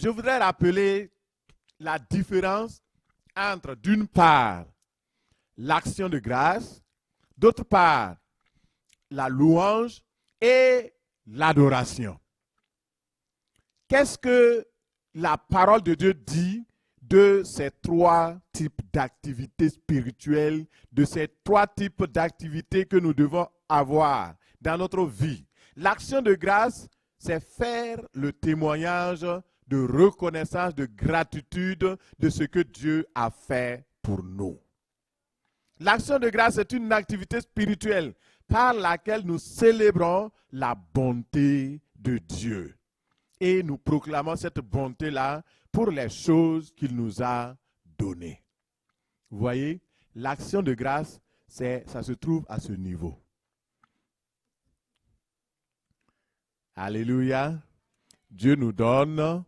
je voudrais rappeler la différence entre, d'une part, l'action de grâce, d'autre part, la louange et l'adoration. Qu'est-ce que la parole de Dieu dit de ces trois types d'activités spirituelles, de ces trois types d'activités que nous devons avoir dans notre vie? L'action de grâce, c'est faire le témoignage de reconnaissance, de gratitude de ce que Dieu a fait pour nous. L'action de grâce est une activité spirituelle par laquelle nous célébrons la bonté de Dieu. Et nous proclamons cette bonté-là pour les choses qu'il nous a données. Vous voyez, l'action de grâce, ça se trouve à ce niveau. Alléluia. Dieu nous donne,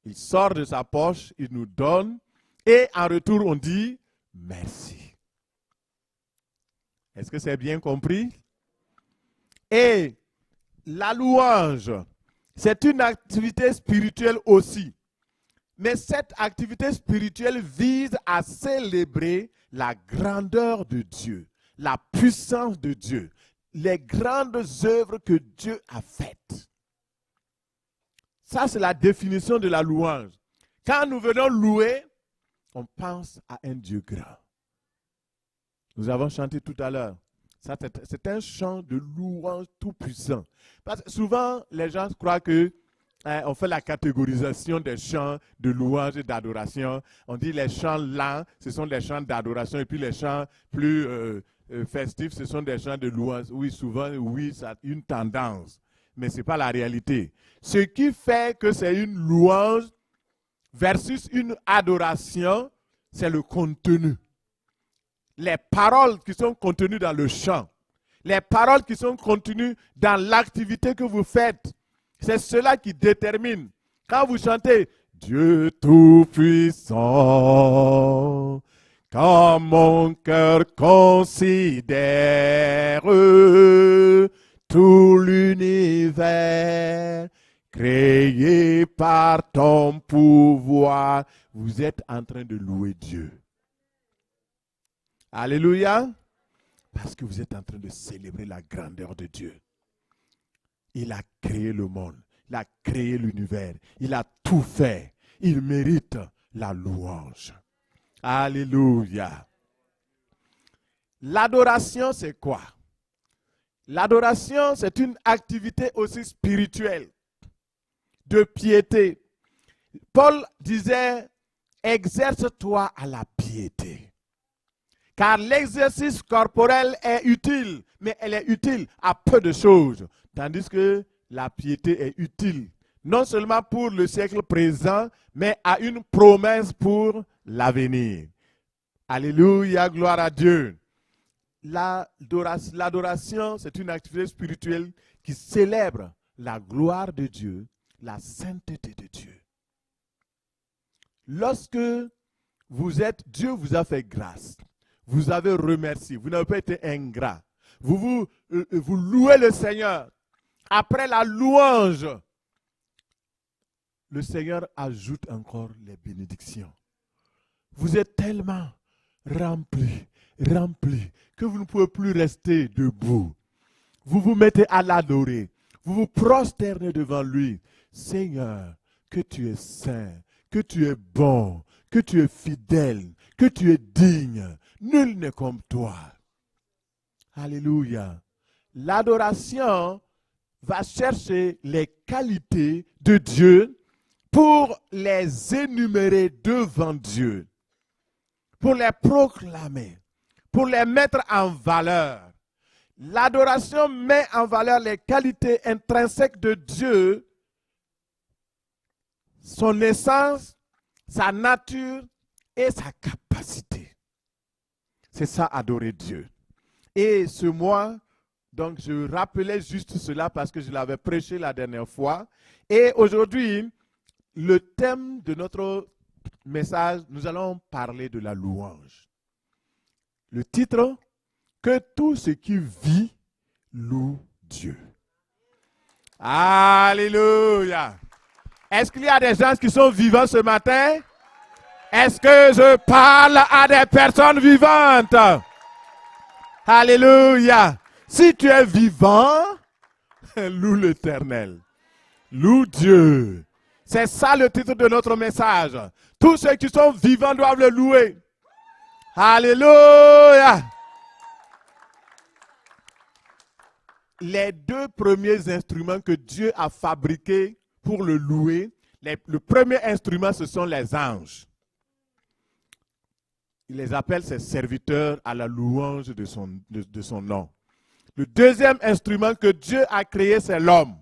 il sort de sa poche, il nous donne, et en retour, on dit merci. Est-ce que c'est bien compris? Et la louange, c'est une activité spirituelle aussi. Mais cette activité spirituelle vise à célébrer la grandeur de Dieu, la puissance de Dieu, les grandes œuvres que Dieu a faites. Ça, c'est la définition de la louange. Quand nous venons louer, on pense à un Dieu grand. Nous avons chanté tout à l'heure. C'est un chant de louange tout puissant. Parce que souvent, les gens croient que on fait la catégorisation des chants de louange et d'adoration. On dit les chants lents, ce sont des chants d'adoration. Et puis les chants plus festifs, ce sont des chants de louange. Oui, souvent, oui, ça a une tendance. Mais ce n'est pas la réalité. Ce qui fait que c'est une louange versus une adoration, c'est le contenu. Les paroles qui sont contenues dans le chant, les paroles qui sont contenues dans l'activité que vous faites, c'est cela qui détermine. Quand vous chantez « Dieu Tout-Puissant », quand mon cœur considère tout l'univers créé par ton pouvoir, vous êtes en train de louer Dieu. Alléluia. Parce que vous êtes en train de célébrer la grandeur de Dieu. Il a créé le monde. Il a créé l'univers. Il a tout fait. Il mérite la louange. Alléluia. L'adoration, c'est quoi? L'adoration, c'est une activité aussi spirituelle, de piété. Paul disait, exerce-toi à la piété. Car l'exercice corporel est utile, mais elle est utile à peu de choses. Tandis que la piété est utile, non seulement pour le siècle présent, mais à une promesse pour l'avenir. Alléluia, gloire à Dieu. L'adoration, c'est une activité spirituelle qui célèbre la gloire de Dieu, la sainteté de Dieu. Lorsque Dieu vous a fait grâce, vous avez remercié, vous n'avez pas été ingrat. Vous louez le Seigneur. Après la louange, le Seigneur ajoute encore les bénédictions. Vous êtes tellement remplis, que vous ne pouvez plus rester debout. Vous vous mettez à l'adorer. Vous vous prosternez devant lui. Seigneur, que tu es saint, que tu es bon, que tu es fidèle, que tu es digne. Nul n'est comme toi. Alléluia. L'adoration va chercher les qualités de Dieu pour les énumérer devant Dieu, pour les proclamer, pour les mettre en valeur. L'adoration met en valeur les qualités intrinsèques de Dieu, son essence, sa nature et sa capacité. C'est ça, adorer Dieu. Et ce mois, donc je rappelais juste cela parce que je l'avais prêché la dernière fois. Et aujourd'hui, le thème de notre message, nous allons parler de la louange. Le titre, que tout ce qui vit loue Dieu. Alléluia. Est-ce qu'il y a des gens qui sont vivants ce matin? Est-ce que je parle à des personnes vivantes? Alléluia. Si tu es vivant, loue l'Éternel. Loue Dieu. C'est ça le titre de notre message. Tous ceux qui sont vivants doivent le louer. Alléluia. Les deux premiers instruments que Dieu a fabriqués pour le louer, le premier instrument, ce sont les anges. Il les appelle ses serviteurs à la louange de son nom. Le deuxième instrument que Dieu a créé, c'est l'homme.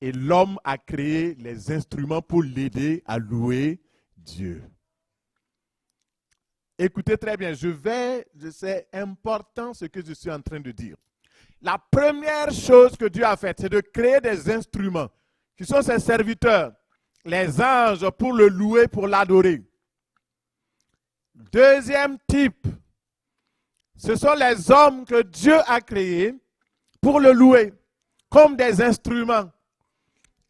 Et l'homme a créé les instruments pour l'aider à louer Dieu. Écoutez très bien, c'est important ce que je suis en train de dire. La première chose que Dieu a faite, c'est de créer des instruments qui sont ses serviteurs, les anges, pour le louer, pour l'adorer. Deuxième type, ce sont les hommes que Dieu a créés pour le louer, comme des instruments.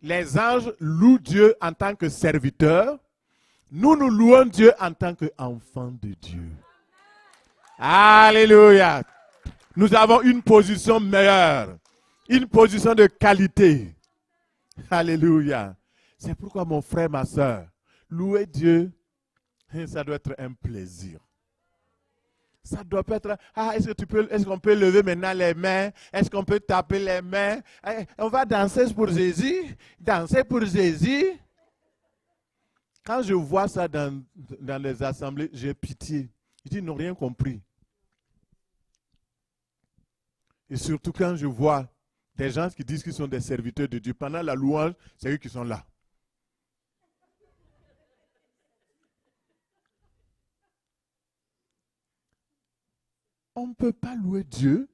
Les anges louent Dieu en tant que serviteurs. Nous louons Dieu en tant qu'enfants de Dieu. Alléluia. Nous avons une position meilleure, une position de qualité. Alléluia. C'est pourquoi mon frère, ma soeur, louer Dieu, ça doit être un plaisir. Ça doit pas être, est-ce qu'on peut lever maintenant les mains? Est-ce qu'on peut taper les mains? On va danser pour Jésus? Danser pour Jésus? Quand je vois ça dans les assemblées, j'ai pitié. Je dis, ils n'ont rien compris. Et surtout quand je vois des gens qui disent qu'ils sont des serviteurs de Dieu, pendant la louange, c'est eux qui sont là. On ne peut pas louer Dieu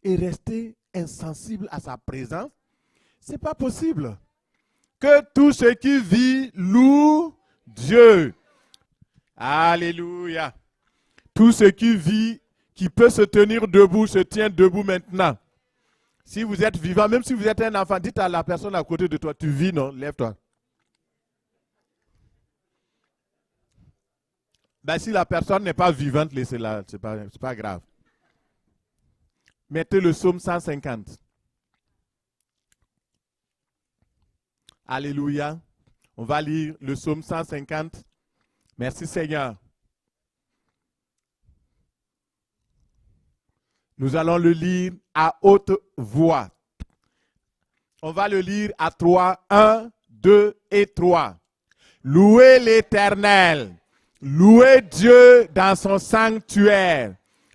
et rester insensible à sa présence. Ce n'est pas possible. Que tout ce qui vit loue Dieu. Alléluia. Tout ce qui vit, qui peut se tenir debout, se tient debout maintenant. Si vous êtes vivant, même si vous êtes un enfant, dites à la personne à côté de toi, tu vis, non? Lève-toi. Ben, si la personne n'est pas vivante, laissez-la, ce n'est pas grave. Mettez le psaume 150. Alléluia. On va lire le psaume 150. Merci Seigneur. Nous allons le lire à haute voix. On va le lire à 3. 1, 2 et 3. Louez l'Éternel. Louez Dieu dans son sanctuaire.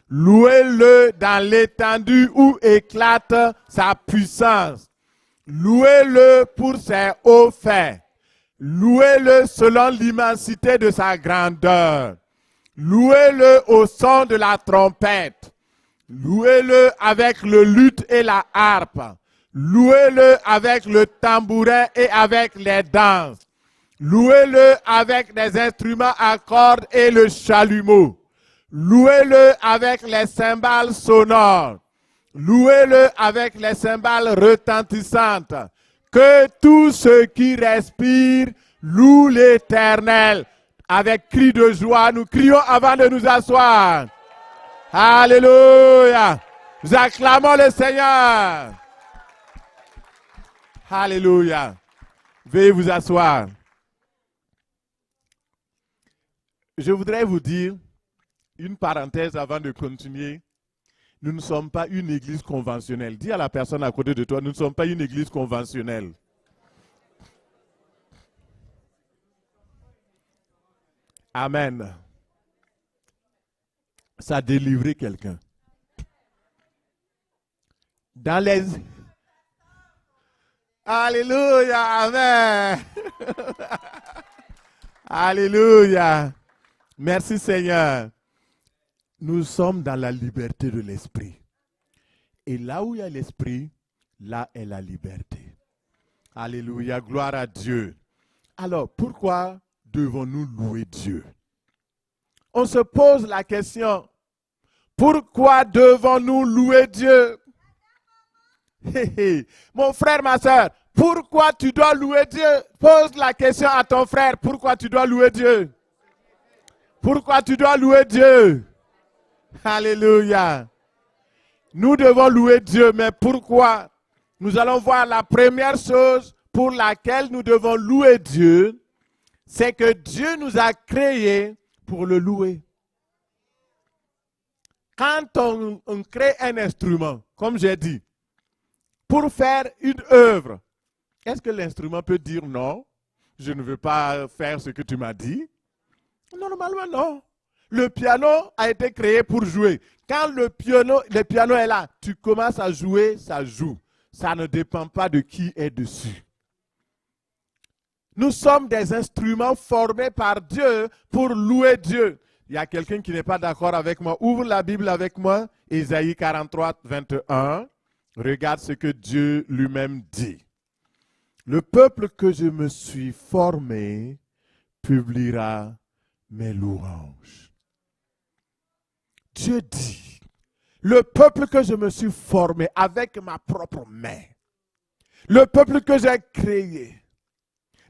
Louez-le dans l'étendue où éclate sa puissance. Louez-le pour ses hauts faits. Louez-le selon l'immensité de sa grandeur. Louez-le au son de la trompette. Louez-le avec le luth et la harpe. Louez-le avec le tambourin et avec les danses. Louez-le avec les instruments à cordes et le chalumeau. Louez-le avec les cymbales sonores. Louez-le avec les cymbales retentissantes. Que tout ce qui respire loue l'Éternel. Avec cri de joie, nous crions avant de nous asseoir. Alléluia. Nous acclamons le Seigneur. Alléluia. Veuillez vous asseoir. Je voudrais vous dire une parenthèse avant de continuer. Nous ne sommes pas une église conventionnelle. Dis à la personne à côté de toi, nous ne sommes pas une église conventionnelle. Amen. Ça a délivré quelqu'un. Dans les... Alléluia, amen. Alléluia. Merci Seigneur. Nous sommes dans la liberté de l'esprit. Et là où il y a l'esprit, là est la liberté. Alléluia, gloire à Dieu. Alors, pourquoi devons-nous louer Dieu? On se pose la question, pourquoi devons-nous louer Dieu? Mon frère, ma soeur, Pourquoi tu dois louer Dieu? Pose la question à ton frère. Pourquoi tu dois louer Dieu? Pourquoi tu dois louer Dieu? Alléluia. Nous devons louer Dieu, mais pourquoi? Nous allons voir la première chose pour laquelle nous devons louer Dieu, c'est que Dieu nous a créés pour le louer. Quand on crée un instrument, comme j'ai dit, pour faire une œuvre, est-ce que l'instrument peut dire non, je ne veux pas faire ce que tu m'as dit? Normalement, non. Le piano a été créé pour jouer. Quand le piano est là, tu commences à jouer, ça joue. Ça ne dépend pas de qui est dessus. Nous sommes des instruments formés par Dieu pour louer Dieu. Il y a quelqu'un qui n'est pas d'accord avec moi. Ouvre la Bible avec moi, Ésaïe 43, 21. Regarde ce que Dieu lui-même dit. Le peuple que je me suis formé publiera mes louanges. Dieu dit, le peuple que je me suis formé avec ma propre main, le peuple que j'ai créé,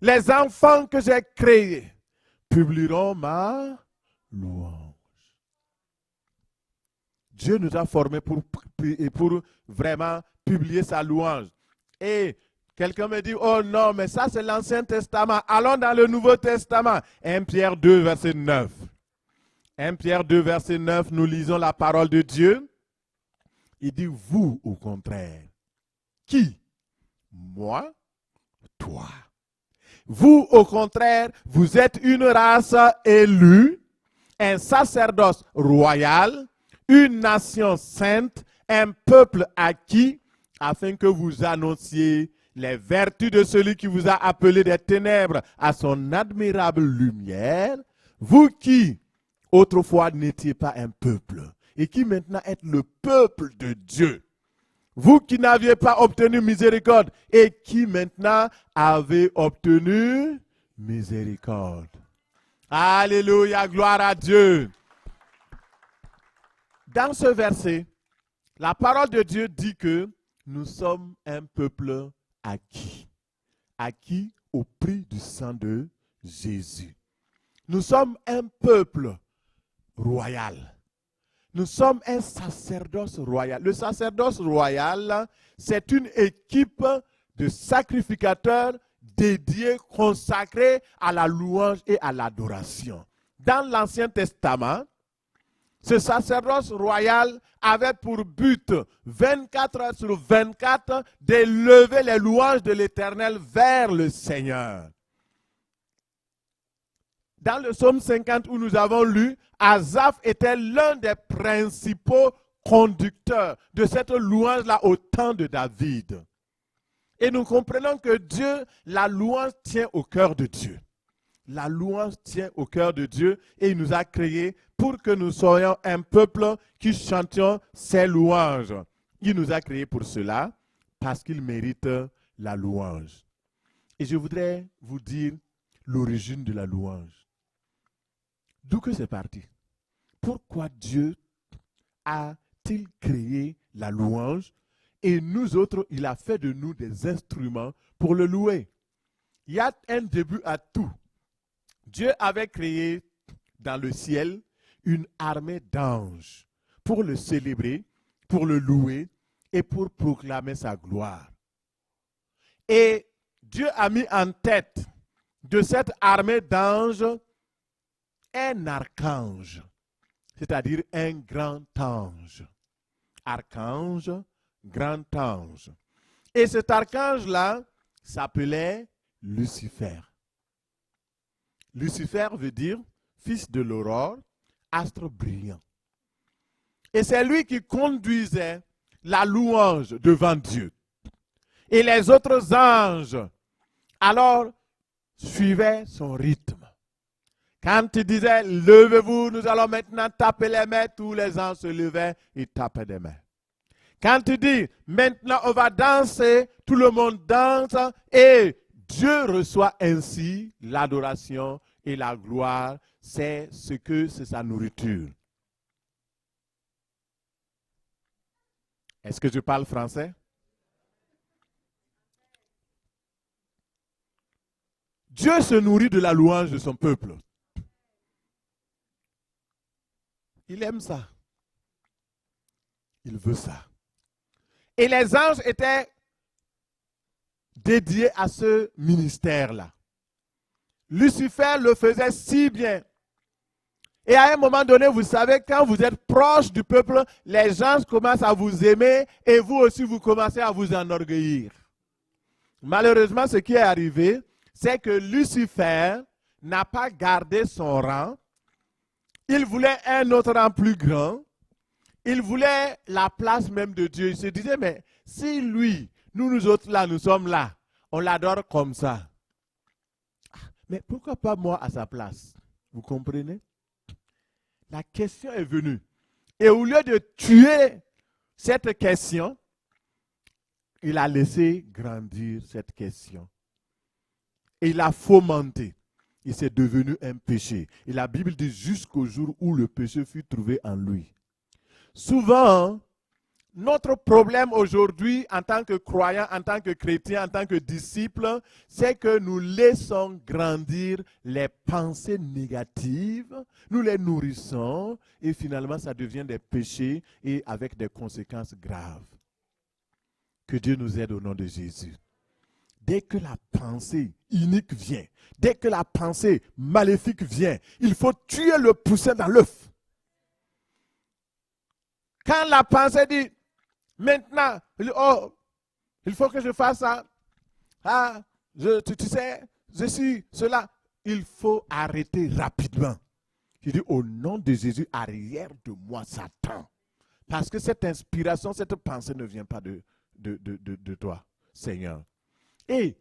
les enfants que j'ai créés, publieront ma louange. Dieu nous a formés pour vraiment publier sa louange. Et quelqu'un me dit, oh non, mais ça c'est l'Ancien Testament. Allons dans le Nouveau Testament. 1 Pierre 2, verset 9. 1 Pierre 2, verset 9, nous lisons la parole de Dieu. Il dit, vous au contraire. Qui? Moi? Toi. Vous au contraire, vous êtes une race élue, un sacerdoce royal, une nation sainte, un peuple acquis, afin que vous annonciez les vertus de celui qui vous a appelé des ténèbres à son admirable lumière, vous qui autrefois n'étiez pas un peuple et qui maintenant êtes le peuple de Dieu. Vous qui n'aviez pas obtenu miséricorde et qui maintenant avez obtenu miséricorde. Alléluia, gloire à Dieu. Dans ce verset, la parole de Dieu dit que nous sommes un peuple acquis. Acquis au prix du sang de Jésus. Nous sommes un peuple royal. Nous sommes un sacerdoce royal. Le sacerdoce royal, c'est une équipe de sacrificateurs dédiés, consacrés à la louange et à l'adoration. Dans l'Ancien Testament, ce sacerdoce royal avait pour but 24 heures sur 24 d'élever les louanges de l'Éternel vers le Seigneur. Dans le psaume 50 où nous avons lu, Asaph était l'un des principaux conducteurs de cette louange-là au temps de David. Et nous comprenons que Dieu, la louange tient au cœur de Dieu. La louange tient au cœur de Dieu et il nous a créés pour que nous soyons un peuple qui chantions ses louanges. Il nous a créés pour cela parce qu'il mérite la louange. Et je voudrais vous dire l'origine de la louange. D'où que c'est parti? Pourquoi Dieu a-t-il créé la louange et nous autres, il a fait de nous des instruments pour le louer? Il y a un début à tout. Dieu avait créé dans le ciel une armée d'anges pour le célébrer, pour le louer et pour proclamer sa gloire. Et Dieu a mis en tête de cette armée d'anges un archange, c'est-à-dire un grand ange. Archange, grand ange. Et cet archange-là s'appelait Lucifer. Lucifer veut dire fils de l'aurore, astre brillant. Et c'est lui qui conduisait la louange devant Dieu. Et les autres anges, alors, suivaient son rythme. Quand il disait, levez-vous, nous allons maintenant taper les mains, tous les anges se levaient et tapaient des mains. Quand il dit, maintenant on va danser, tout le monde danse et Dieu reçoit ainsi l'adoration et la gloire. C'est sa nourriture. Est-ce que je parle français? Dieu se nourrit de la louange de son peuple. Il aime ça. Il veut ça. Et les anges étaient dédiés à ce ministère-là. Lucifer le faisait si bien. Et à un moment donné, vous savez, quand vous êtes proche du peuple, les gens commencent à vous aimer et vous aussi, vous commencez à vous enorgueillir. Malheureusement, ce qui est arrivé, c'est que Lucifer n'a pas gardé son rang. Il voulait un autre rang plus grand. Il voulait la place même de Dieu. Il se disait, mais si lui, nous autres là, nous sommes là, on l'adore comme ça. Mais pourquoi pas moi à sa place? Vous comprenez? La question est venue. Et au lieu de tuer cette question, il a laissé grandir cette question. Et il a fomenté. Et c'est devenu un péché. Et la Bible dit jusqu'au jour où le péché fut trouvé en lui. Souvent, notre problème aujourd'hui en tant que croyants, en tant que chrétiens, en tant que disciples, c'est que nous laissons grandir les pensées négatives, nous les nourrissons et finalement ça devient des péchés et avec des conséquences graves. Que Dieu nous aide au nom de Jésus. Dès que la pensée inique vient, dès que la pensée maléfique vient, il faut tuer le poussin dans l'œuf. Quand la pensée dit, maintenant, oh, il faut que je fasse ça. Ah, tu sais, je suis cela. Il faut arrêter rapidement. Je dis, au nom de Jésus, arrière de moi, Satan. Parce que cette inspiration, cette pensée ne vient pas de toi, Seigneur. Et,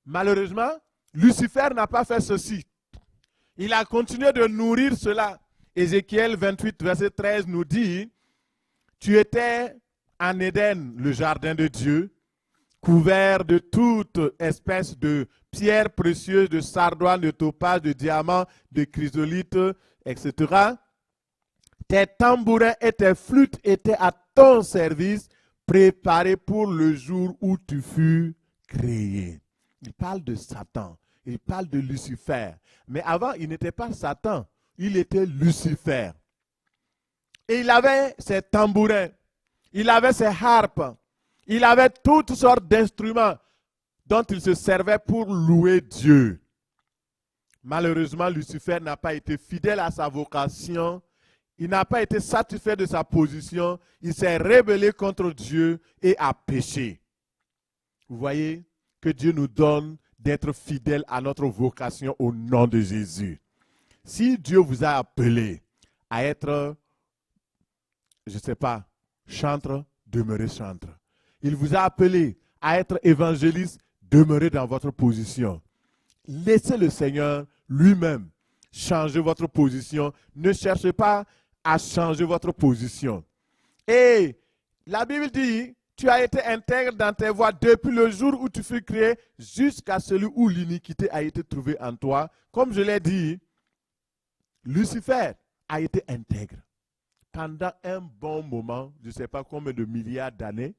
malheureusement, Lucifer n'a pas fait ceci. Il a continué de nourrir cela. Ézéchiel 28, verset 13 nous dit, tu étais en Éden, le jardin de Dieu, couvert de toute espèce de pierres précieuses, de sardoine, de topaz, de diamants, de chrysolite, etc. Tes tambourins et tes flûtes étaient à ton service, préparés pour le jour où tu fus créé. Il parle de Satan, il parle de Lucifer. Mais avant, il n'était pas Satan, il était Lucifer. Et il avait ses tambourins, il avait ses harpes, il avait toutes sortes d'instruments dont il se servait pour louer Dieu. Malheureusement, Lucifer n'a pas été fidèle à sa vocation, il n'a pas été satisfait de sa position, il s'est rebellé contre Dieu et a péché. Vous voyez que Dieu nous donne d'être fidèles à notre vocation au nom de Jésus. Si Dieu vous a appelé à être, je ne sais pas, chantre, demeurez chantre. Il vous a appelé à être évangéliste, demeurez dans votre position. Laissez le Seigneur lui-même changer votre position. Ne cherchez pas à changer votre position. Et la Bible dit, tu as été intègre dans tes voies depuis le jour où tu fus créé jusqu'à celui où l'iniquité a été trouvée en toi. Comme je l'ai dit, Lucifer a été intègre. Pendant un bon moment, je ne sais pas combien de milliards d'années,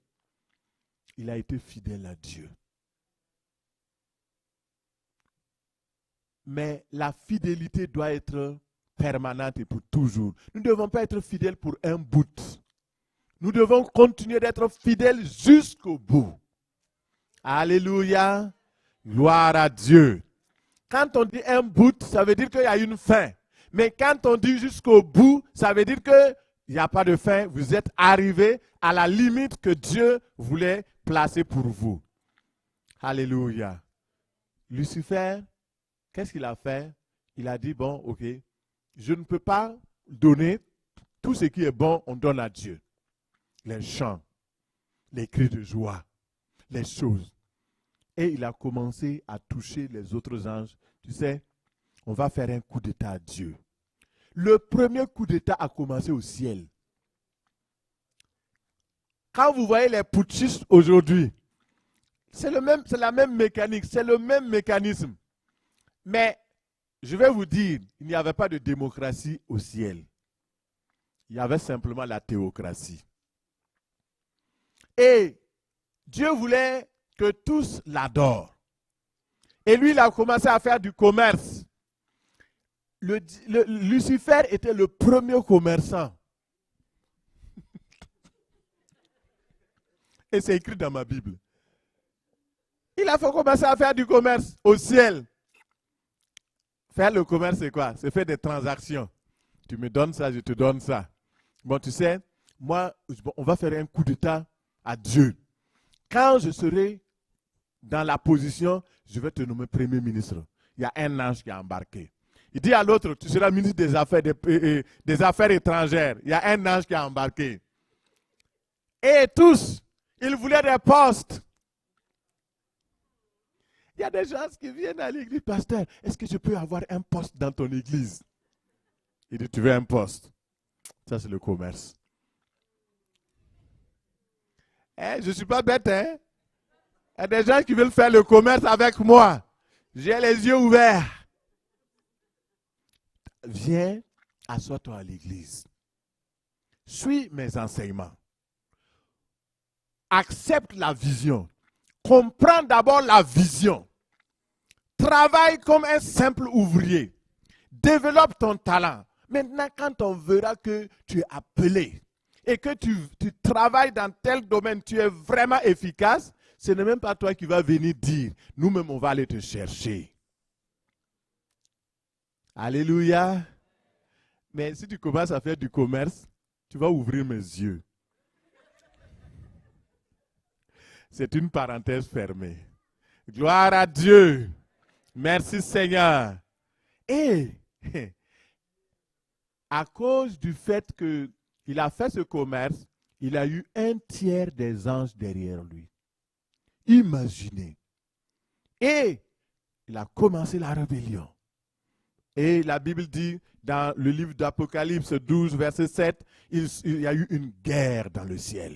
il a été fidèle à Dieu. Mais la fidélité doit être permanente et pour toujours. Nous ne devons pas être fidèles pour un bout. Nous devons continuer d'être fidèles jusqu'au bout. Alléluia. Gloire à Dieu. Quand on dit un bout, ça veut dire qu'il y a une fin. Mais quand on dit jusqu'au bout, ça veut dire qu'il n'y a pas de fin. Vous êtes arrivé à la limite que Dieu voulait placer pour vous. Alléluia. Lucifer, qu'est-ce qu'il a fait? Il a dit, bon, ok, je ne peux pas donner tout ce qui est bon, on donne à Dieu. Les chants, les cris de joie, les choses. Et il a commencé à toucher les autres anges. Tu sais, on va faire un coup d'état à Dieu. Le premier coup d'état a commencé au ciel. Quand vous voyez les putschistes aujourd'hui, c'est la même mécanique, c'est le même mécanisme. Mais je vais vous dire, il n'y avait pas de démocratie au ciel. Il y avait simplement la théocratie. Et Dieu voulait que tous l'adorent. Et lui, il a commencé à faire du commerce. Lucifer était le premier commerçant. Et c'est écrit dans ma Bible. Il a fait commencer à faire du commerce au ciel. Faire le commerce, c'est quoi? C'est faire des transactions. Tu me donnes ça, je te donne ça. Bon, tu sais, moi, on va faire un coup d'état à Dieu. Quand je serai dans la position, je vais te nommer Premier ministre. Il y a un ange qui a embarqué. Il dit à l'autre, tu seras ministre des Affaires étrangères. Il y a un ange qui a embarqué. Et tous, ils voulaient des postes. Il y a des gens qui viennent à l'église, pasteur, est-ce que je peux avoir un poste dans ton église? Il dit, tu veux un poste? Ça, c'est le commerce. Je ne suis pas bête, hein? Il y a des gens qui veulent faire le commerce avec moi. J'ai les yeux ouverts. Viens, assois-toi à l'église. Suis mes enseignements. Accepte la vision. Comprends d'abord la vision. Travaille comme un simple ouvrier. Développe ton talent. Maintenant, quand on verra que tu es appelé et que tu travailles dans tel domaine, tu es vraiment efficace, ce n'est même pas toi qui vas venir dire, nous-mêmes, on va aller te chercher. Alléluia. Mais si tu commences à faire du commerce, tu vas ouvrir mes yeux. C'est une parenthèse fermée. Gloire à Dieu. Merci Seigneur. Et à cause du fait qu'il a fait ce commerce, il a eu un tiers des anges derrière lui. Imaginez. Et il a commencé la rébellion. Et la Bible dit, dans le livre d'Apocalypse 12, verset 7, il y a eu une guerre dans le ciel.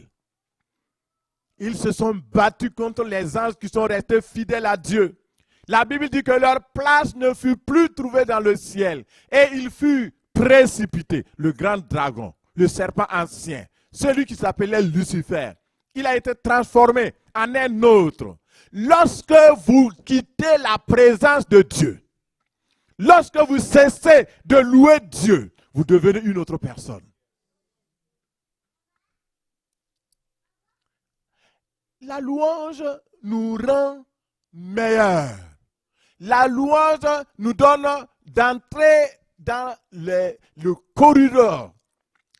Ils se sont battus contre les anges qui sont restés fidèles à Dieu. La Bible dit que leur place ne fut plus trouvée dans le ciel. Et il fut précipité, le grand dragon, le serpent ancien, celui qui s'appelait Lucifer. Il a été transformé en un autre. Lorsque vous quittez la présence de Dieu, lorsque vous cessez de louer Dieu, vous devenez une autre personne. La louange nous rend meilleurs. La louange nous donne d'entrer dans le corridor,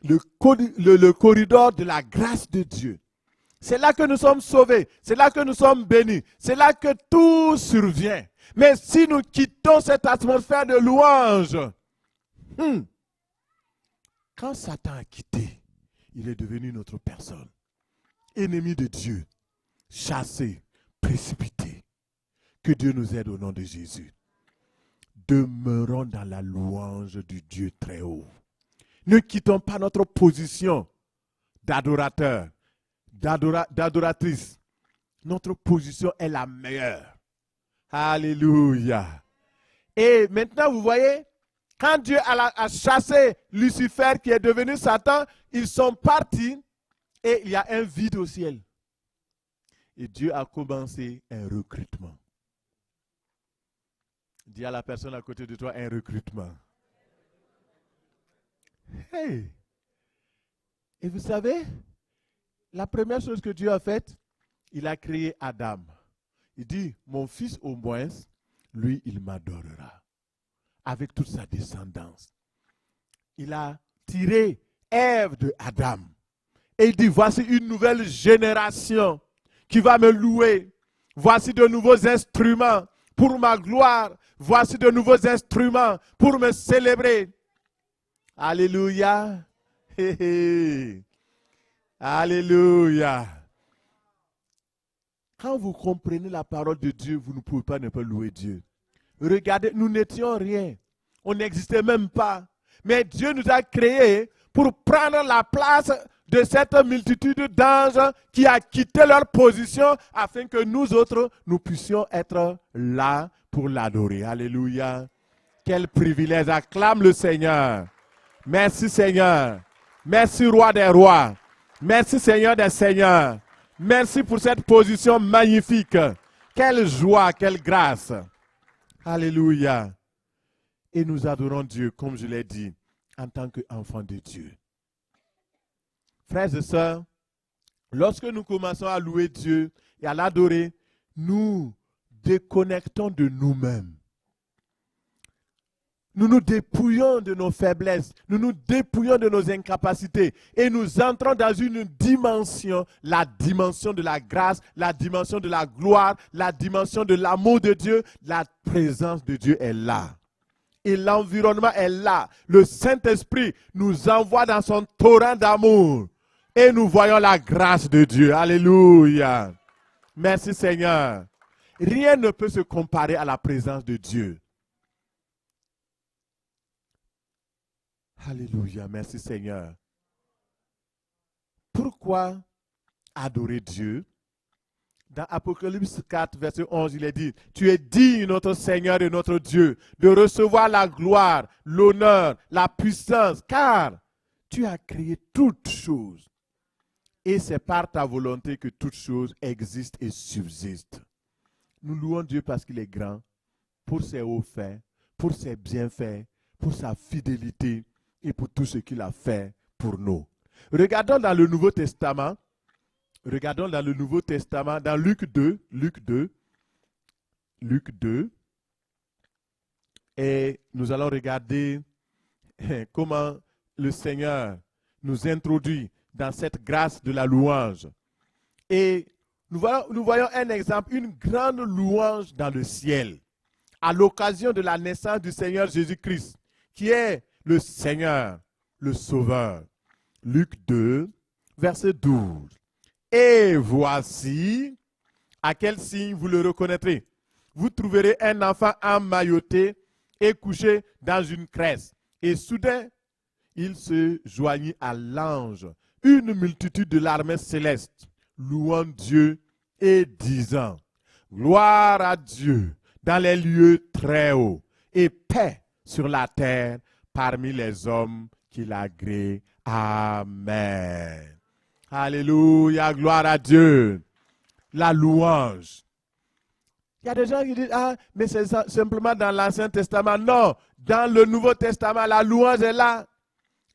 le corridor de la grâce de Dieu. C'est là que nous sommes sauvés, c'est là que nous sommes bénis, c'est là que tout survient. Mais si nous quittons cette atmosphère de louange, quand Satan a quitté, il est devenu une autre personne. Ennemi de Dieu, chassé, précipité. Que Dieu nous aide au nom de Jésus. Demeurons dans la louange du Dieu très haut. Ne quittons pas notre position d'adorateur, d'adoratrice. Notre position est la meilleure. Alléluia. Et maintenant, vous voyez, quand Dieu a chassé Lucifer qui est devenu Satan, ils sont partis et il y a un vide au ciel. Et Dieu a commencé un recrutement. Dis à la personne à côté de toi, un recrutement. Hey! Et vous savez, la première chose que Dieu a faite, il a créé Adam. Il dit, mon fils au moins, lui, il m'adorera. Avec toute sa descendance. Il a tiré Ève de Adam. Et il dit, voici une nouvelle génération qui va me louer. Voici de nouveaux instruments pour ma gloire. Voici de nouveaux instruments pour me célébrer. Alléluia. Hey, hey. Alléluia. Quand vous comprenez la parole de Dieu, vous ne pouvez pas ne pas louer Dieu. Regardez, nous n'étions rien. On n'existait même pas. Mais Dieu nous a créés pour prendre la place de cette multitude d'anges qui a quitté leur position afin que nous autres, nous puissions être là pour l'adorer. Alléluia. Quel privilège. Acclame le Seigneur. Merci Seigneur. Merci Roi des rois. Merci Seigneur des seigneurs. Merci pour cette position magnifique. Quelle joie, quelle grâce. Alléluia. Et nous adorons Dieu, comme je l'ai dit, en tant qu'enfants de Dieu. Frères et sœurs, lorsque nous commençons à louer Dieu et à l'adorer, nous déconnectons de nous-mêmes. Nous nous dépouillons de nos faiblesses, nous nous dépouillons de nos incapacités et nous entrons dans une dimension, la dimension de la grâce, la dimension de la gloire, la dimension de l'amour de Dieu. La présence de Dieu est là. Et l'environnement est là. Le Saint-Esprit nous envoie dans son torrent d'amour. Et nous voyons la grâce de Dieu. Alléluia. Merci Seigneur. Rien ne peut se comparer à la présence de Dieu. Alléluia. Merci Seigneur. Pourquoi adorer Dieu? Dans Apocalypse 4, verset 11, il est dit, « Tu es digne, notre Seigneur et notre Dieu, de recevoir la gloire, l'honneur, la puissance, car tu as créé toutes choses. Et c'est par ta volonté que toutes choses existent et subsistent. » Nous louons Dieu parce qu'il est grand, pour ses hauts faits, pour ses bienfaits, pour sa fidélité et pour tout ce qu'il a fait pour nous. Regardons dans le Nouveau Testament. Regardons dans le Nouveau Testament, dans Luc 2, et nous allons regarder comment le Seigneur nous introduit dans cette grâce de la louange. Et nous voyons un exemple, une grande louange dans le ciel, à l'occasion de la naissance du Seigneur Jésus-Christ, qui est le Seigneur, le Sauveur. Luc 2, verset 12. Et voici, à quel signe vous le reconnaîtrez. Vous trouverez un enfant emmailloté et couché dans une crèche. Et soudain, il se joignit à l'ange, une multitude de l'armée céleste, louant Dieu et disant, gloire à Dieu dans les lieux très hauts et paix sur la terre parmi les hommes qu'il a agréés. Amen. Alléluia, gloire à Dieu. La louange. Il y a des gens qui disent, ah, mais c'est simplement dans l'Ancien Testament. Non, dans le Nouveau Testament, la louange est là.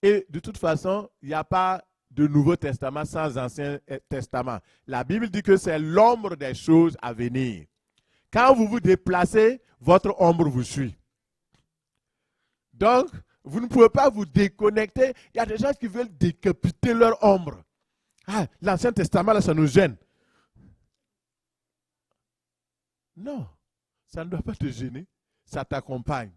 Et de toute façon, il n'y a pas de Nouveau Testament sans Ancien Testament. La Bible dit que c'est l'ombre des choses à venir. Quand vous vous déplacez, votre ombre vous suit. Donc, vous ne pouvez pas vous déconnecter. Il y a des gens qui veulent décapiter leur ombre. Ah, l'Ancien Testament, là, ça nous gêne. Non, ça ne doit pas te gêner. Ça t'accompagne.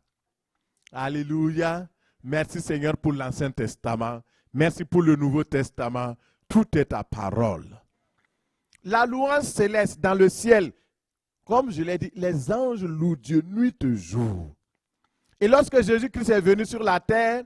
Alléluia. Merci Seigneur pour l'Ancien Testament. Merci pour le Nouveau Testament. Tout est ta parole. La louange céleste dans le ciel, comme je l'ai dit, les anges louent Dieu nuit et jour. Et lorsque Jésus-Christ est venu sur la terre,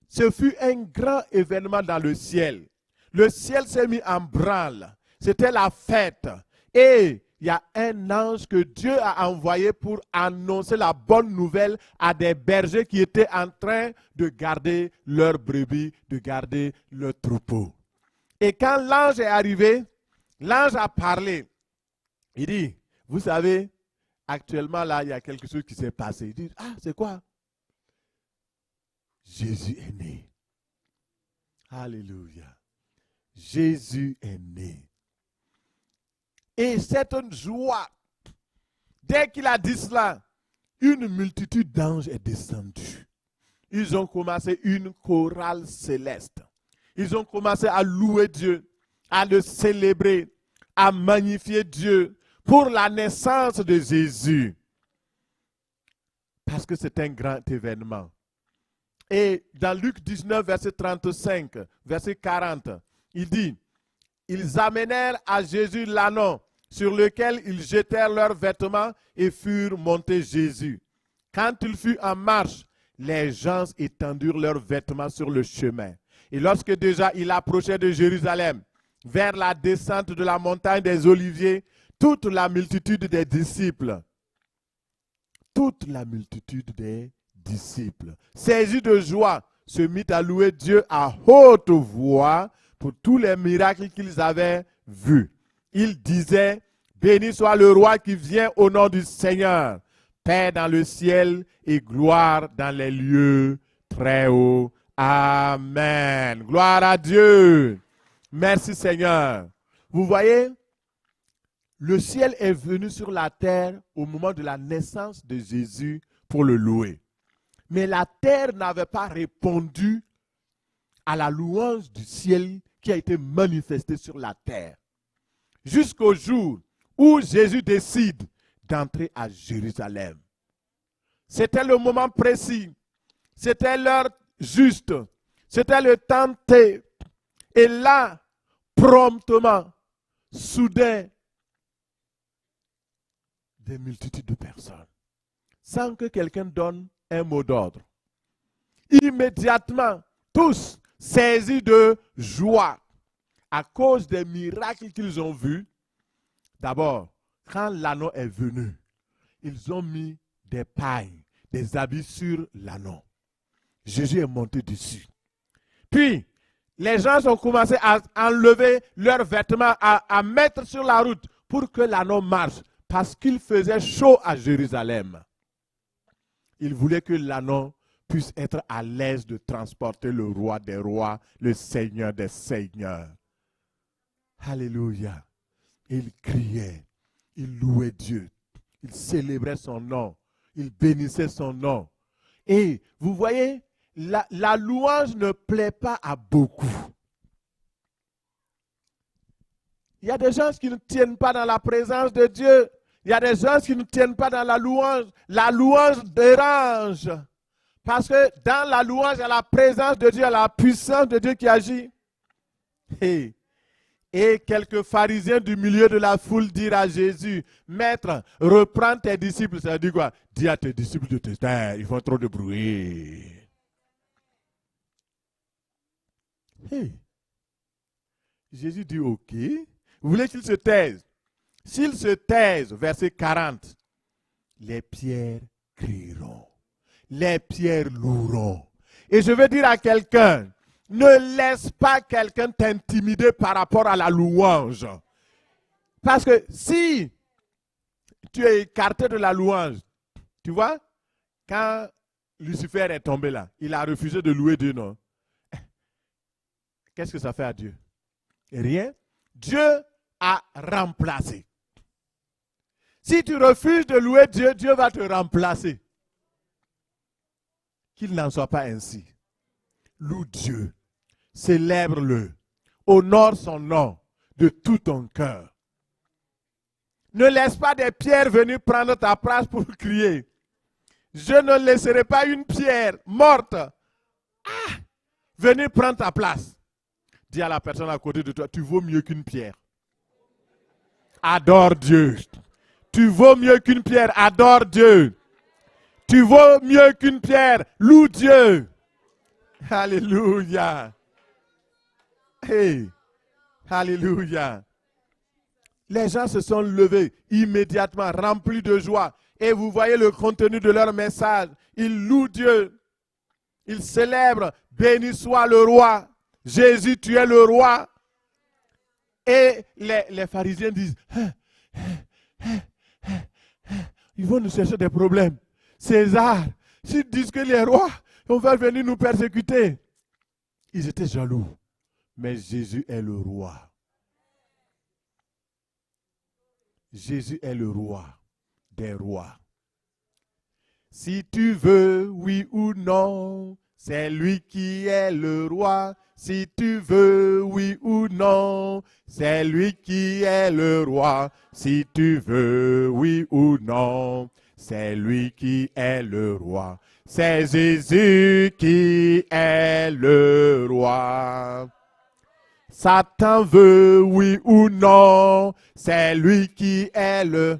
ce fut un grand événement dans le ciel. Le ciel s'est mis en branle. C'était la fête. Et il y a un ange que Dieu a envoyé pour annoncer la bonne nouvelle à des bergers qui étaient en train de garder leurs brebis, de garder leur troupeau. Et quand l'ange est arrivé, l'ange a parlé. Il dit, vous savez, actuellement là, il y a quelque chose qui s'est passé. Il dit, ah, c'est quoi? Jésus est né. Alléluia. Jésus est né. Et cette joie, dès qu'il a dit cela, une multitude d'anges est descendue. Ils ont commencé une chorale céleste. Ils ont commencé à louer Dieu, à le célébrer, à magnifier Dieu pour la naissance de Jésus. Parce que c'est un grand événement. Et dans Luc 19, verset 35, verset 40, il dit, ils amenèrent à Jésus l'ânon sur lequel ils jetèrent leurs vêtements et furent montés Jésus. Quand il fut en marche, les gens étendirent leurs vêtements sur le chemin. Et lorsque déjà il approchait de Jérusalem, vers la descente de la montagne des Oliviers, toute la multitude des disciples, saisis de joie, se mit à louer Dieu à haute voix pour tous les miracles qu'ils avaient vus. Ils disaient, béni soit le roi qui vient au nom du Seigneur, paix dans le ciel et gloire dans les lieux très hauts. Amen. Gloire à Dieu. Merci Seigneur. Vous voyez, le ciel est venu sur la terre au moment de la naissance de Jésus pour le louer. Mais la terre n'avait pas répondu à la louange du ciel qui a été manifestée sur la terre. Jusqu'au jour où Jésus décide d'entrer à Jérusalem. C'était le moment précis. C'était l'heure juste. C'était le temps T. Et là, promptement, soudain, des multitudes de personnes, sans que quelqu'un donne un mot d'ordre. Immédiatement, tous saisis de joie à cause des miracles qu'ils ont vus. D'abord, quand l'anneau est venu, ils ont mis des pailles, des habits sur l'anneau. Jésus est monté dessus. Puis, les gens ont commencé à enlever leurs vêtements, à mettre sur la route pour que l'anneau marche, parce qu'il faisait chaud à Jérusalem. Ils voulaient que l'anneau puisse être à l'aise de transporter le roi des rois, le Seigneur des seigneurs. Alléluia. Il criait, il louait Dieu, il célébrait son nom, il bénissait son nom. Et vous voyez, la louange ne plaît pas à beaucoup. Il y a des gens qui ne tiennent pas dans la présence de Dieu. Il y a des gens qui ne tiennent pas dans la louange. La louange dérange. Parce que dans la louange, il y a la présence de Dieu, il y a la puissance de Dieu qui agit. Et quelques pharisiens du milieu de la foule dirent à Jésus, Maître, reprends tes disciples. Ça veut dire quoi? Dis à tes disciples de te taire, ils font trop de bruit. Hey. Jésus dit, ok, vous voulez qu'ils se taisent? S'ils se taisent, verset 40, les pierres crieront, les pierres loueront. Et je veux dire à quelqu'un, ne laisse pas quelqu'un t'intimider par rapport à la louange. Parce que si tu es écarté de la louange, tu vois, quand Lucifer est tombé là, il a refusé de louer Dieu, non? Qu'est-ce que ça fait à Dieu? Rien. Dieu a remplacé. Si tu refuses de louer Dieu, Dieu va te remplacer. Qu'il n'en soit pas ainsi. Loue Dieu. Célèbre-le. Honore son nom de tout ton cœur. Ne laisse pas des pierres venir prendre ta place pour crier. Je ne laisserai pas une pierre morte venir prendre ta place. Dis à la personne à côté de toi, tu vaux mieux qu'une pierre. Adore Dieu. Tu vaux mieux qu'une pierre. Adore Dieu. Tu vaux mieux qu'une pierre. Loue Dieu. Alléluia. Hey. Alléluia. Les gens se sont levés immédiatement, remplis de joie. Et vous voyez le contenu de leur message. Ils louent Dieu. Ils célèbrent. Béni soit le roi. Jésus, tu es le roi. Et les pharisiens disent, ils vont nous chercher des problèmes. César, s'ils disent que les rois, on va venir nous persécuter. Ils étaient jaloux. Mais Jésus est le roi. Jésus est le roi des rois. Si tu veux, oui ou non, c'est lui qui est le roi. Si tu veux, oui ou non, c'est lui qui est le roi. Si tu veux, oui ou non, c'est lui qui est le roi. C'est Jésus qui est le roi. Satan veut, oui ou non, c'est lui qui est le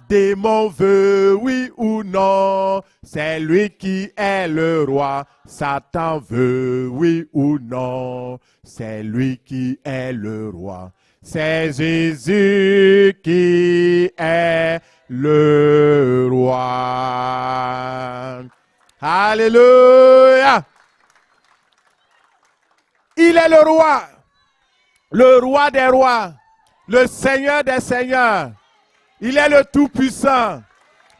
démon veut, oui ou non, c'est lui qui est le roi. Satan veut, oui ou non, c'est lui qui est le roi. C'est Jésus qui est le roi. Alléluia. Il est le roi des rois, le Seigneur des seigneurs. Il est le Tout-Puissant.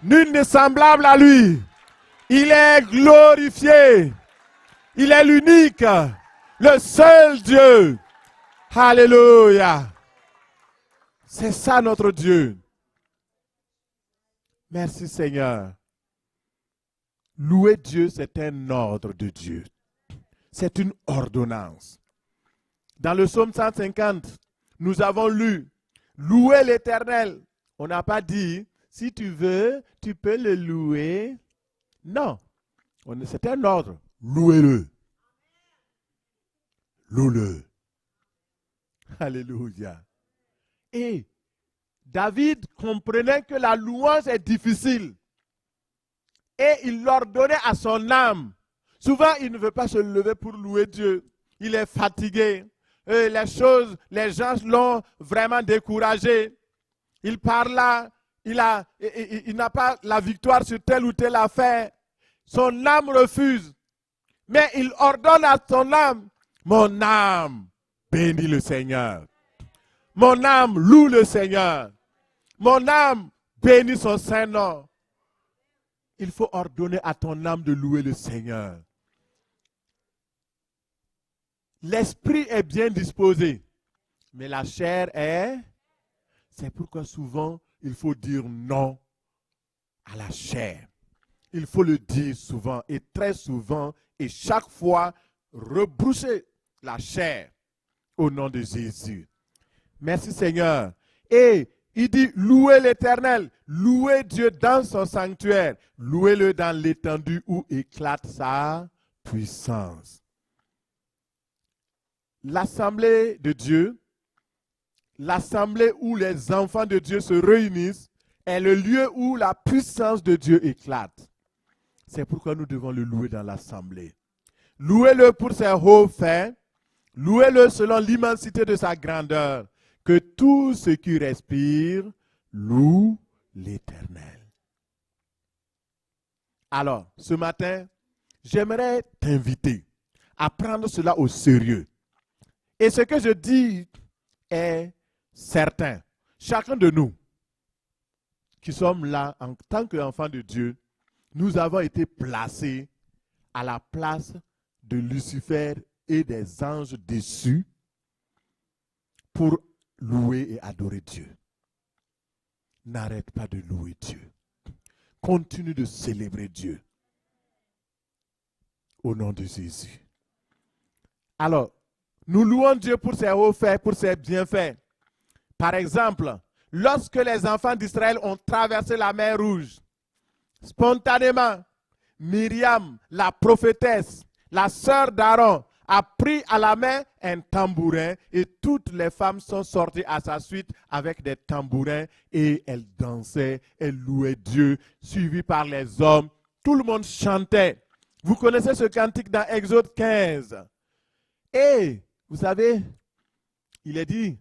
Nul n'est semblable à lui. Il est glorifié. Il est l'unique, le seul Dieu. Alléluia. C'est ça notre Dieu. Merci Seigneur. Louer Dieu, c'est un ordre de Dieu. C'est une ordonnance. Dans le psaume 150, nous avons lu « Louer l'Éternel ». On n'a pas dit « Si tu veux, tu peux le louer ». Non, c'est un ordre. Louez-le. Louez-le. Alléluia. Et David comprenait que la louange est difficile. Et il l'ordonnait à son âme. Souvent, il ne veut pas se lever pour louer Dieu. Il est fatigué. Et les gens l'ont vraiment découragé. Il parle, il n'a pas la victoire sur telle ou telle affaire. Son âme refuse. Mais il ordonne à son âme, mon âme bénit le Seigneur. Mon âme loue le Seigneur. Mon âme bénit son Saint-Nom. Il faut ordonner à ton âme de louer le Seigneur. L'esprit est bien disposé, mais la chair est... C'est pourquoi souvent, il faut dire non à la chair. Il faut le dire souvent et très souvent et chaque fois rebrousser la chair au nom de Jésus. Merci Seigneur. Et il dit louez l'Éternel, louez Dieu dans son sanctuaire, louez-le dans l'étendue où éclate sa puissance. L'assemblée de Dieu, l'assemblée où les enfants de Dieu se réunissent, est le lieu où la puissance de Dieu éclate. C'est pourquoi nous devons le louer dans l'assemblée. Louez-le pour ses hauts faits, louez-le selon l'immensité de sa grandeur. Que tout ce qui respire loue l'Éternel. Alors, ce matin, j'aimerais t'inviter à prendre cela au sérieux. Et ce que je dis est certain. Chacun de nous qui sommes là en tant qu'enfants de Dieu, nous avons été placés à la place de Lucifer et des anges déçus pour louer et adorer Dieu. N'arrête pas de louer Dieu. Continue de célébrer Dieu. Au nom de Jésus. Alors, nous louons Dieu pour ses hauts faits, pour ses bienfaits. Par exemple, lorsque les enfants d'Israël ont traversé la mer Rouge, spontanément, Myriam, la prophétesse, la sœur d'Aaron, a pris à la main un tambourin et toutes les femmes sont sorties à sa suite avec des tambourins et elles dansaient, elles louaient Dieu, suivies par les hommes. Tout le monde chantait. Vous connaissez ce cantique dans Exode 15. Et vous savez, il est dit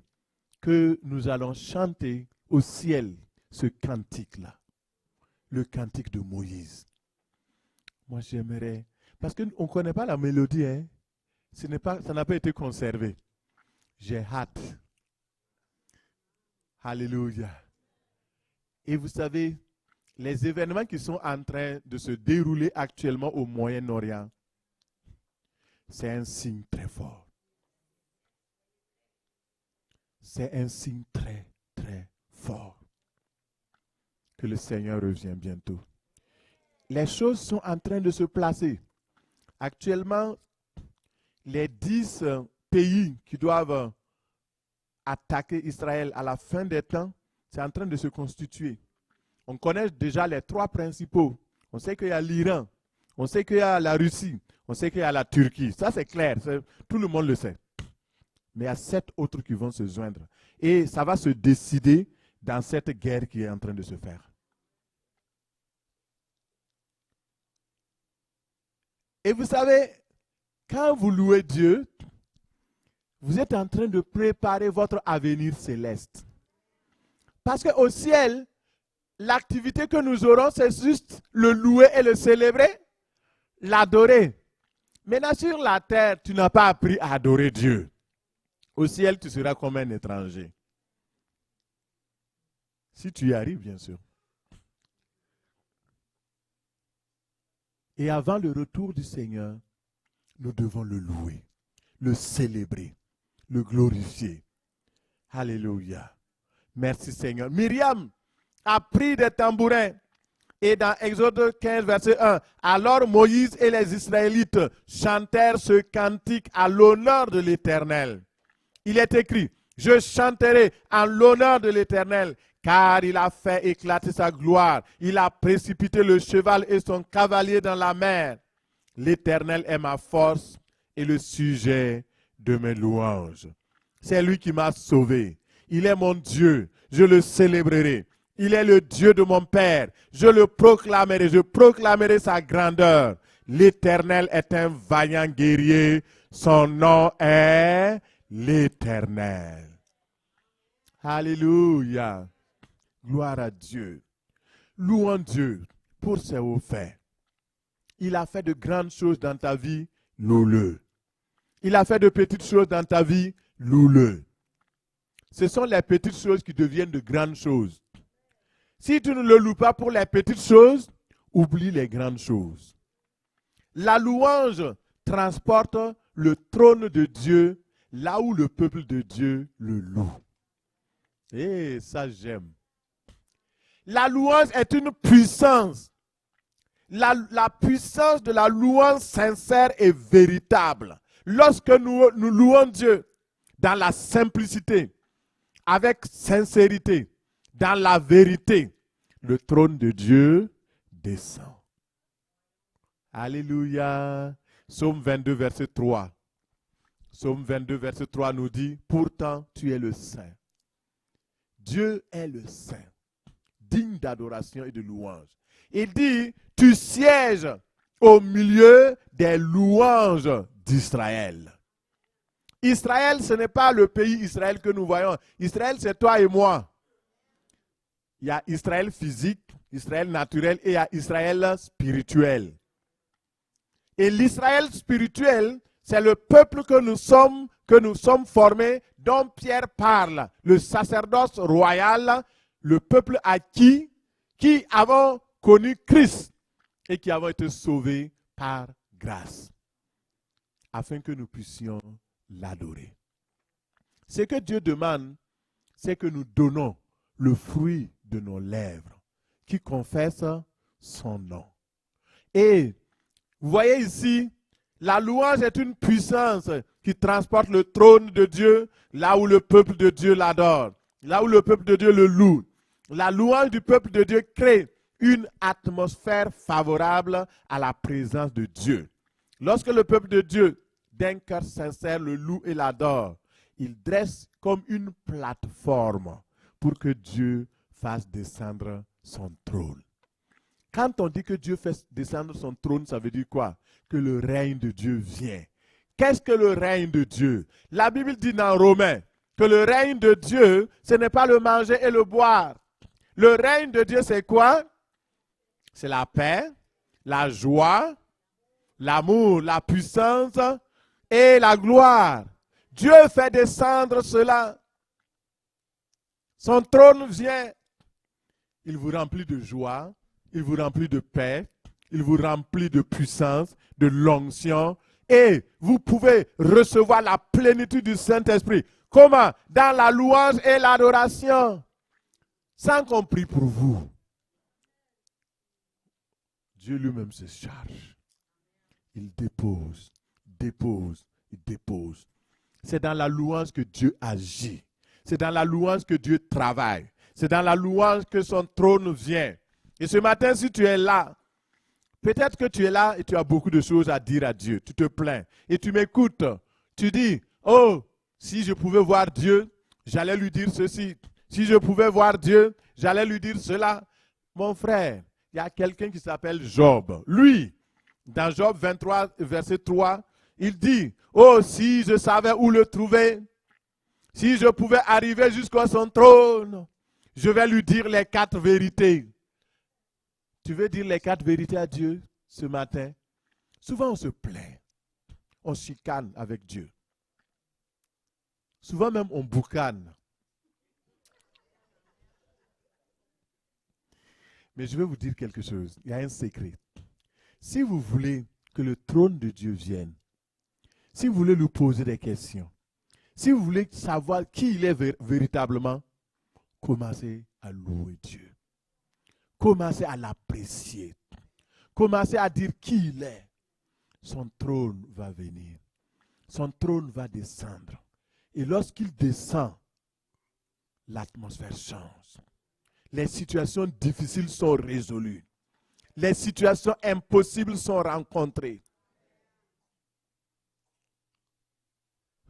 que nous allons chanter au ciel ce cantique-là, le cantique de Moïse. Moi, j'aimerais, parce qu'on ne connaît pas la mélodie, hein? Ça n'a pas été conservé. J'ai hâte. Alléluia. Et vous savez, les événements qui sont en train de se dérouler actuellement au Moyen-Orient, c'est un signe très fort. C'est un signe très, très fort que le Seigneur revient bientôt. Les choses sont en train de se placer. Actuellement, les 10 pays qui doivent attaquer Israël à la fin des temps, c'est en train de se constituer. On connaît déjà les 3 principaux. On sait qu'il y a l'Iran, on sait qu'il y a la Russie, on sait qu'il y a la Turquie. Ça, c'est clair, tout le monde le sait. Mais il y a 7 autres qui vont se joindre. Et ça va se décider dans cette guerre qui est en train de se faire. Et vous savez, quand vous louez Dieu, vous êtes en train de préparer votre avenir céleste. Parce qu'au ciel, l'activité que nous aurons, c'est juste le louer et le célébrer, l'adorer. Maintenant, sur la terre, tu n'as pas appris à adorer Dieu. Au ciel, tu seras comme un étranger. Si tu y arrives, bien sûr. Et avant le retour du Seigneur, nous devons le louer, le célébrer, le glorifier. Alléluia. Merci Seigneur. Myriam a pris des tambourins. Et dans Exode 15, verset 1, alors Moïse et les Israélites chantèrent ce cantique à l'honneur de l'Éternel. Il est écrit, je chanterai en l'honneur de l'Éternel, car il a fait éclater sa gloire. Il a précipité le cheval et son cavalier dans la mer. L'Éternel est ma force et le sujet de mes louanges. C'est lui qui m'a sauvé. Il est mon Dieu, je le célébrerai. Il est le Dieu de mon Père. Je le proclamerai, je proclamerai sa grandeur. L'Éternel est un vaillant guerrier. Son nom est l'Éternel. Alléluia. Gloire à Dieu. Louons Dieu pour ses hauts faits. Il a fait de grandes choses dans ta vie, loue-le. Il a fait de petites choses dans ta vie, loue-le. Ce sont les petites choses qui deviennent de grandes choses. Si tu ne le loues pas pour les petites choses, oublie les grandes choses. La louange transporte le trône de Dieu là où le peuple de Dieu le loue. Et ça j'aime. La louange est une puissance. La puissance de la louange sincère et véritable. Lorsque nous louons Dieu dans la simplicité, avec sincérité, dans la vérité, le trône de Dieu descend. Alléluia. Psaume 22, verset 3. Psaume 22, verset 3 nous dit, pourtant tu es le Saint. Dieu est le Saint, digne d'adoration et de louange. Il dit, tu sièges au milieu des louanges d'Israël. Israël, ce n'est pas le pays Israël que nous voyons. Israël, c'est toi et moi. Il y a Israël physique, Israël naturel et il y a Israël spirituel. Et l'Israël spirituel, c'est le peuple que nous sommes formés, dont Pierre parle, le sacerdoce royal, le peuple acquis, qui avons connu Christ et qui avons été sauvés par grâce, afin que nous puissions l'adorer. Ce que Dieu demande, c'est que nous donnons le fruit de nos lèvres, qui confessent son nom. Et vous voyez ici, la louange est une puissance qui transporte le trône de Dieu là où le peuple de Dieu l'adore, là où le peuple de Dieu le loue. La louange du peuple de Dieu crée une atmosphère favorable à la présence de Dieu. Lorsque le peuple de Dieu, d'un cœur sincère, le loue et l'adore, il dresse comme une plateforme pour que Dieu fasse descendre son trône. Quand on dit que Dieu fait descendre son trône, ça veut dire quoi? Que le règne de Dieu vient. Qu'est-ce que le règne de Dieu? La Bible dit dans Romains que le règne de Dieu, ce n'est pas le manger et le boire. Le règne de Dieu, c'est quoi? C'est la paix, la joie, l'amour, la puissance et la gloire. Dieu fait descendre cela. Son trône vient. Il vous remplit de joie, il vous remplit de paix, il vous remplit de puissance, de l'onction. Et vous pouvez recevoir la plénitude du Saint-Esprit. Comment? Dans la louange et l'adoration. Sans qu'on prie pour vous. Dieu lui-même se charge. Il dépose, dépose, il dépose. C'est dans la louange que Dieu agit. C'est dans la louange que Dieu travaille. C'est dans la louange que son trône vient. Et ce matin, si tu es là, peut-être que tu es là et tu as beaucoup de choses à dire à Dieu. Tu te plains et tu m'écoutes. Tu dis, oh, si je pouvais voir Dieu, j'allais lui dire ceci. Si je pouvais voir Dieu, j'allais lui dire cela. Mon frère, il y a quelqu'un qui s'appelle Job. Lui, dans Job 23, verset 3, il dit, oh, si je savais où le trouver, si je pouvais arriver jusqu'à son trône, je vais lui dire les 4 vérités. Tu veux dire les 4 vérités à Dieu ce matin? Souvent on se plaint, on chicane avec Dieu. Souvent même on boucane. Mais je vais vous dire quelque chose, il y a un secret. Si vous voulez que le trône de Dieu vienne, si vous voulez lui poser des questions, si vous voulez savoir qui il est véritablement, commencez à louer Dieu. Commencez à l'apprécier. Commencez à dire qui il est. Son trône va venir. Son trône va descendre. Et lorsqu'il descend, l'atmosphère change. Les situations difficiles sont résolues. Les situations impossibles sont rencontrées.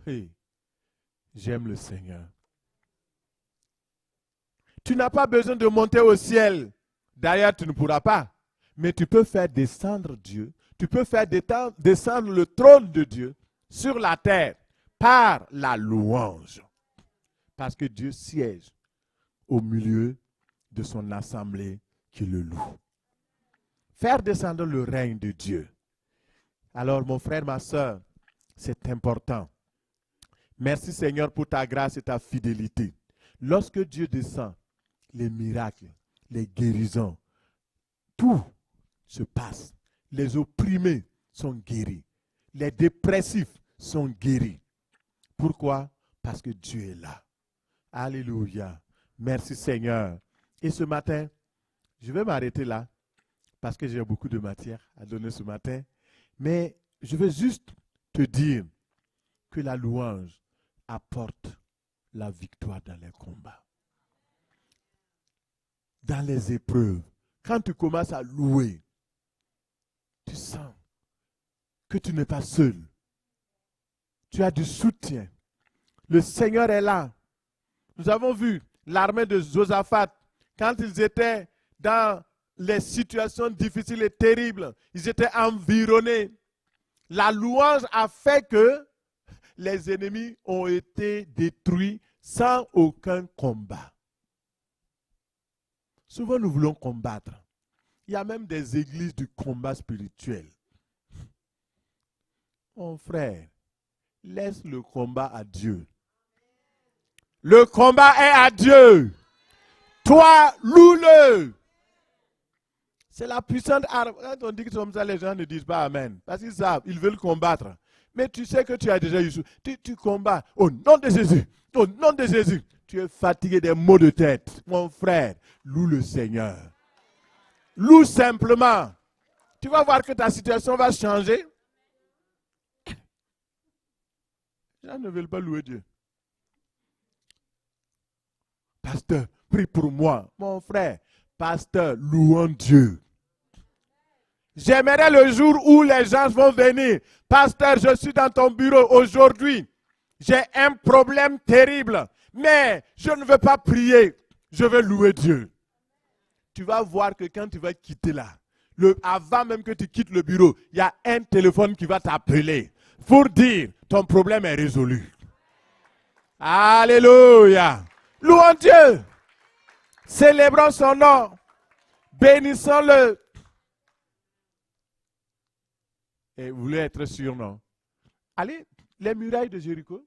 Hey, j'aime le Seigneur. Tu n'as pas besoin de monter au ciel. D'ailleurs, tu ne pourras pas. Mais tu peux faire descendre Dieu. Tu peux faire descendre le trône de Dieu sur la terre par la louange. Parce que Dieu siège au milieu de son assemblée qui le loue. Faire descendre le règne de Dieu. Alors, mon frère, ma soeur, c'est important. Merci Seigneur pour ta grâce et ta fidélité. Lorsque Dieu descend, les miracles, les guérisons, tout se passe. Les opprimés sont guéris. Les dépressifs sont guéris. Pourquoi? Parce que Dieu est là. Alléluia. Merci Seigneur. Et ce matin, je vais m'arrêter là parce que j'ai beaucoup de matière à donner ce matin. Mais je veux juste te dire que la louange apporte la victoire dans les combats. Dans les épreuves, quand tu commences à louer, tu sens que tu n'es pas seul. Tu as du soutien. Le Seigneur est là. Nous avons vu l'armée de Josaphat, quand ils étaient dans les situations difficiles et terribles, ils étaient environnés. La louange a fait que les ennemis ont été détruits sans aucun combat. Souvent, nous voulons combattre. Il y a même des églises du combat spirituel. Mon frère, laisse le combat à Dieu. Le combat est à Dieu. Toi, loue-le. C'est la puissante arme. Quand on dit que c'est comme ça, les gens ne disent pas Amen. Parce qu'ils savent, ils veulent combattre. Mais tu sais que tu as déjà eu. Tu combats au nom de Jésus. Au nom de Jésus. Tu es fatigué des maux de tête. Mon frère, loue le Seigneur. Loue simplement. Tu vas voir que ta situation va changer. Les gens ne veulent pas louer Dieu. Pasteur, prie pour moi. Mon frère, pasteur, louons Dieu. J'aimerais le jour où les gens vont venir. Pasteur, je suis dans ton bureau aujourd'hui. J'ai un problème terrible. Mais je ne veux pas prier. Je veux louer Dieu. Tu vas voir que quand tu vas quitter là, avant même que tu quittes le bureau, il y a un téléphone qui va t'appeler pour dire ton problème est résolu. Alléluia. Louons Dieu. Célébrons son nom. Bénissons-le. Et vous voulez être sûr, non? Allez, les murailles de Jéricho.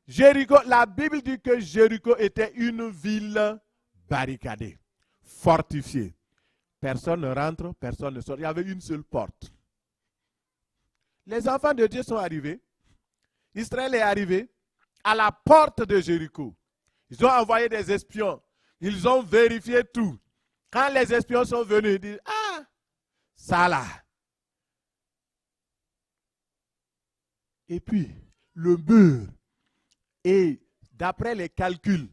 Jéricho, la Bible dit que Jéricho était une ville barricadée, fortifiée. Personne ne rentre, personne ne sort. Il y avait une seule porte. Les enfants de Dieu sont arrivés. Israël est arrivé à la porte de Jéricho. Ils ont envoyé des espions. Ils ont vérifié tout. Quand les espions sont venus, ils disent, ah, ça là. Et puis, le mur, et d'après les calculs,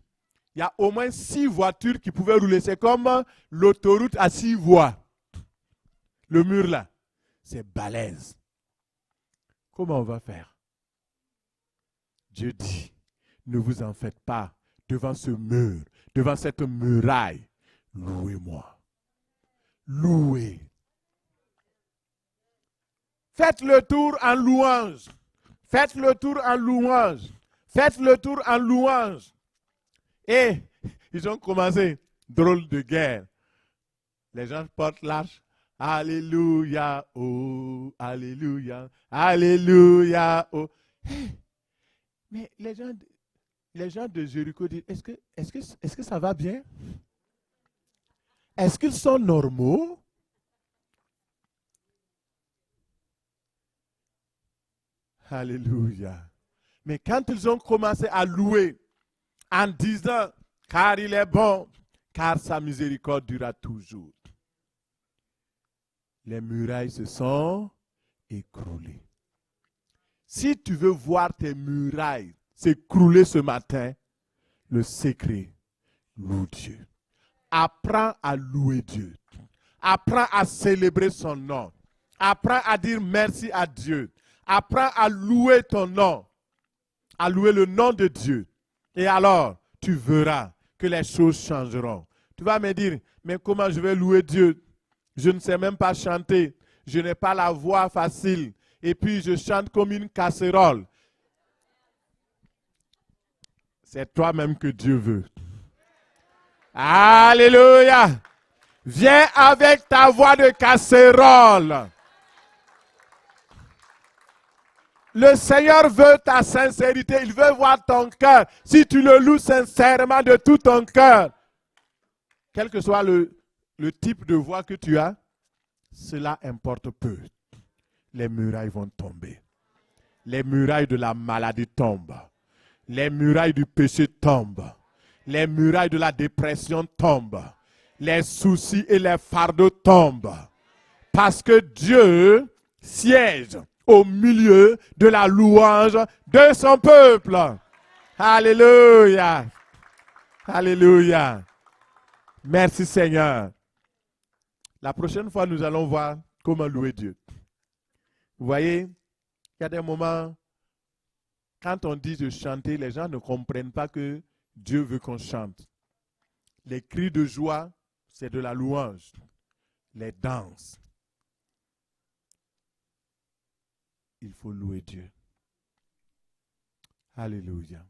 il y a au moins 6 voitures qui pouvaient rouler. C'est comme l'autoroute à 6 voies. Le mur là, c'est balèze. Comment on va faire? Dieu dit, ne vous en faites pas devant ce mur, devant cette muraille. Louez-moi. Louez. Faites le tour en louange. Faites le tour en louange. Faites le tour en louange. Et ils ont commencé. Drôle de guerre. Les gens portent l'arche. Alléluia, oh, alléluia, alléluia, oh. Mais les gens de Jéricho disent, est-ce que ça va bien? Est-ce qu'ils sont normaux? Alléluia. Mais quand ils ont commencé à louer en disant, car il est bon, car sa miséricorde durera toujours, les murailles se sont écroulées. Si tu veux voir tes murailles s'écrouler ce matin, le secret, loue Dieu. Apprends à louer Dieu. Apprends à célébrer son nom. Apprends à dire merci à Dieu. Apprends à louer ton nom. À louer le nom de Dieu. Et alors, tu verras que les choses changeront. Tu vas me dire, mais comment je vais louer Dieu? Je ne sais même pas chanter. Je n'ai pas la voix facile. Et puis, je chante comme une casserole. C'est toi-même que Dieu veut. Alléluia. Viens avec ta voix de casserole. Le Seigneur veut ta sincérité. Il veut voir ton cœur. Si tu le loues sincèrement de tout ton cœur, quel que soit le type de voix que tu as, cela importe peu. Les murailles vont tomber. Les murailles de la maladie tombent. Les murailles du péché tombent. Les murailles de la dépression tombent. Les soucis et les fardeaux tombent. Parce que Dieu siège au milieu de la louange de son peuple. Alléluia. Alléluia. Merci Seigneur. La prochaine fois, nous allons voir comment louer Dieu. Vous voyez, il y a des moments, quand on dit de chanter, les gens ne comprennent pas que Dieu veut qu'on chante. Les cris de joie, c'est de la louange. Les danses. Il faut louer Dieu. Alléluia.